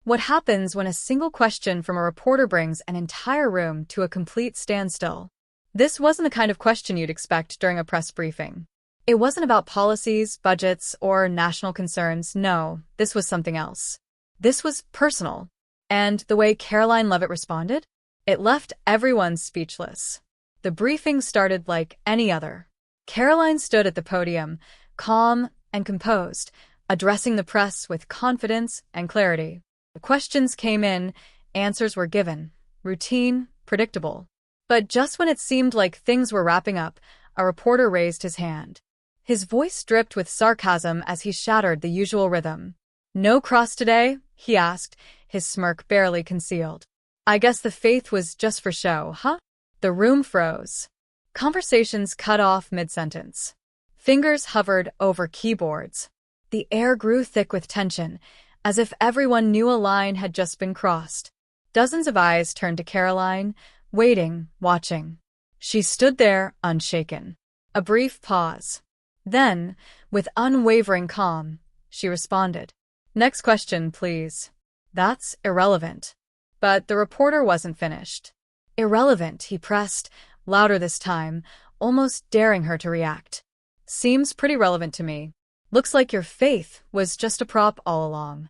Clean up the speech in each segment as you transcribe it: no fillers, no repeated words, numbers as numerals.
What happens when a single question from a reporter brings an entire room to a complete standstill? This wasn't the kind of question you'd expect during a press briefing. It wasn't about policies, budgets, or national concerns. No, this was something else. This was personal. And the way Caroline Leavitt responded? It left everyone speechless. The briefing started like any other. Caroline stood at the podium, calm and composed, addressing the press with confidence and clarity. The questions came in, answers were given. Routine, predictable. But just when it seemed like things were wrapping up, a reporter raised his hand. His voice dripped with sarcasm as he shattered the usual rhythm. "No cross today?" he asked, his smirk barely concealed. "I guess the faith was just for show, huh?" The room froze. Conversations cut off mid-sentence. Fingers hovered over keyboards. The air grew thick with tension, as if everyone knew a line had just been crossed. Dozens of eyes turned to Caroline, waiting, watching. She stood there, unshaken. A brief pause. Then, with unwavering calm, she responded. "Next question, please." "That's irrelevant." But the reporter wasn't finished. "Irrelevant," he pressed, louder this time, almost daring her to react. "Seems pretty relevant to me. Looks like your faith was just a prop all along."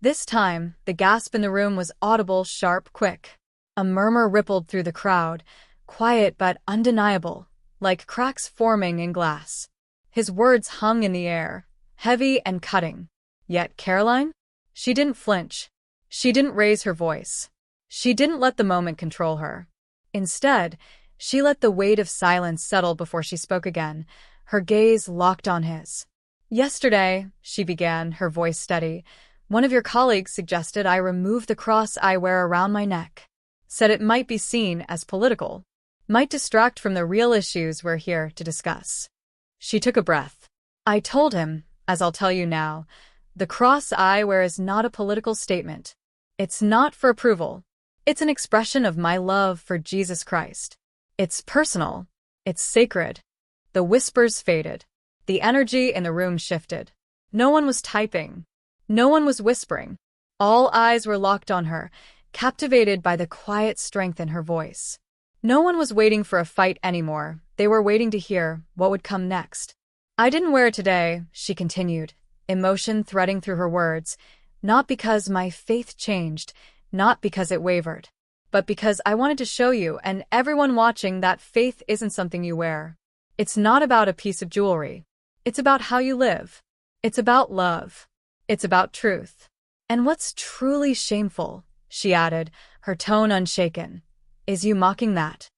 This time, the gasp in the room was audible, sharp, quick. A murmur rippled through the crowd, quiet but undeniable, like cracks forming in glass. His words hung in the air, heavy and cutting. Yet Caroline? She didn't flinch. She didn't raise her voice. She didn't let the moment control her. Instead, she let the weight of silence settle before she spoke again, her gaze locked on his. "Yesterday," she began, her voice steady, "one of your colleagues suggested I remove the cross I wear around my neck. Said it might be seen as political, might distract from the real issues we're here to discuss." She took a breath. "I told him, as I'll tell you now, the cross I wear is not a political statement. It's not for approval. It's an expression of my love for Jesus Christ. It's personal. It's sacred." The whispers faded. The energy in the room shifted. No one was typing. No one was whispering. All eyes were locked on her, captivated by the quiet strength in her voice. No one was waiting for a fight anymore. They were waiting to hear what would come next. "I didn't wear it today," she continued, emotion threading through her words, "not because my faith changed, not because it wavered, but because I wanted to show you and everyone watching that faith isn't something you wear. It's not about a piece of jewelry. It's about how you live. It's about love. It's about truth. And what's truly shameful," she added, her tone unshaken, "is you mocking that."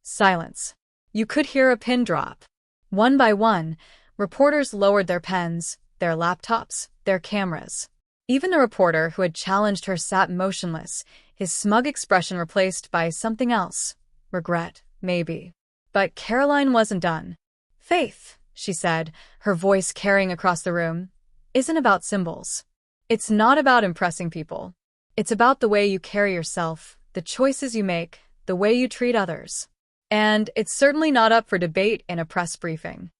Silence. You could hear a pin drop. One by one, reporters lowered their pens, their laptops, their cameras. Even the reporter who had challenged her sat motionless, his smug expression replaced by something else. Regret, maybe. But Caroline wasn't done. "Faith," she said, her voice carrying across the room, "isn't about symbols. It's not about impressing people. It's about the way you carry yourself, the choices you make, the way you treat others. And it's certainly not up for debate in a press briefing."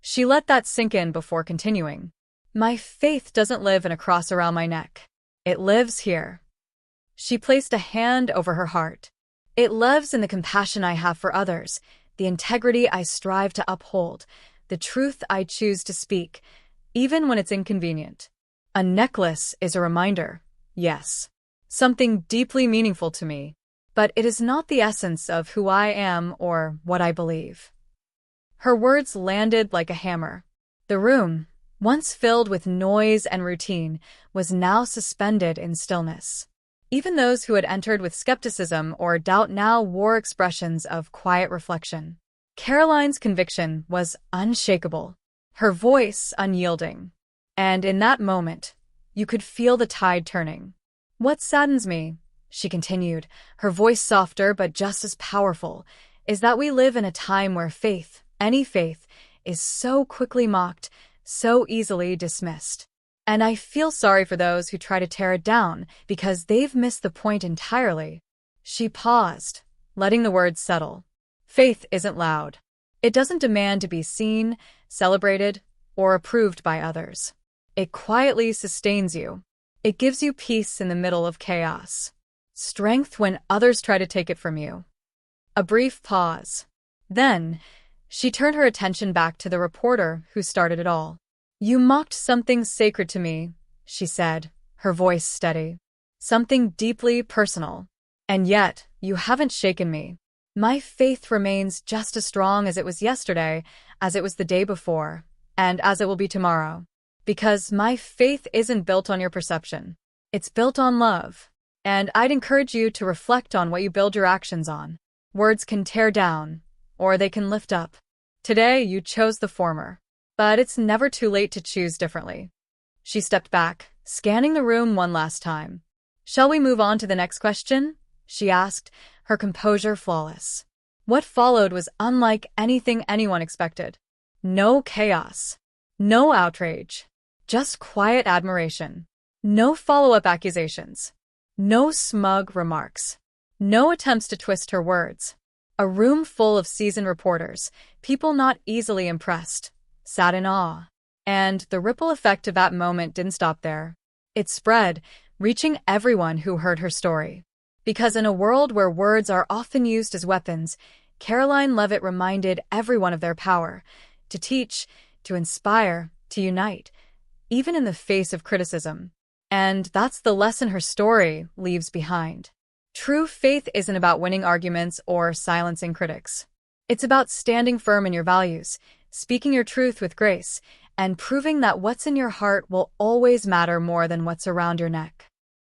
She let that sink in before continuing. "My faith doesn't live in a cross around my neck. It lives here." She placed a hand over her heart. "It lives in the compassion I have for others, the integrity I strive to uphold, the truth I choose to speak, even when it's inconvenient. A necklace is a reminder, yes, something deeply meaningful to me, but it is not the essence of who I am or what I believe." Her words landed like a hammer. The room, once filled with noise and routine, was now suspended in stillness. Even those who had entered with skepticism or doubt now wore expressions of quiet reflection. Caroline's conviction was unshakable, her voice unyielding. And in that moment, you could feel the tide turning. "What saddens me," she continued, her voice softer but just as powerful, "is that we live in a time where faith, any faith, is so quickly mocked, so easily dismissed. And I feel sorry for those who try to tear it down because they've missed the point entirely." She paused, letting the words settle. Faith isn't loud. It doesn't demand to be seen, celebrated, or approved by others. It quietly sustains you. It gives you peace in the middle of chaos. Strength when others try to take it from you. A brief pause. Then, she turned her attention back to the reporter who started it all. "You mocked something sacred to me," she said, her voice steady. "Something deeply personal. And yet, you haven't shaken me. My faith remains just as strong as it was yesterday, as it was the day before, and as it will be tomorrow. Because my faith isn't built on your perception. It's built on love. And I'd encourage you to reflect on what you build your actions on. Words can tear down, or they can lift up. Today, you chose the former. But it's never too late to choose differently." She stepped back, scanning the room one last time. "Shall we move on to the next question?" she asked, her composure flawless. What followed was unlike anything anyone expected. No chaos. No outrage. Just quiet admiration. No follow-up accusations. No smug remarks. No attempts to twist her words. A room full of seasoned reporters, people not easily impressed, sat in awe. And the ripple effect of that moment didn't stop there. It spread, reaching everyone who heard her story. Because in a world where words are often used as weapons, Caroline Leavitt reminded everyone of their power to teach, to inspire, to unite, even in the face of criticism. And that's the lesson her story leaves behind. True faith isn't about winning arguments or silencing critics. It's about standing firm in your values, speaking your truth with grace, and proving that what's in your heart will always matter more than what's around your neck.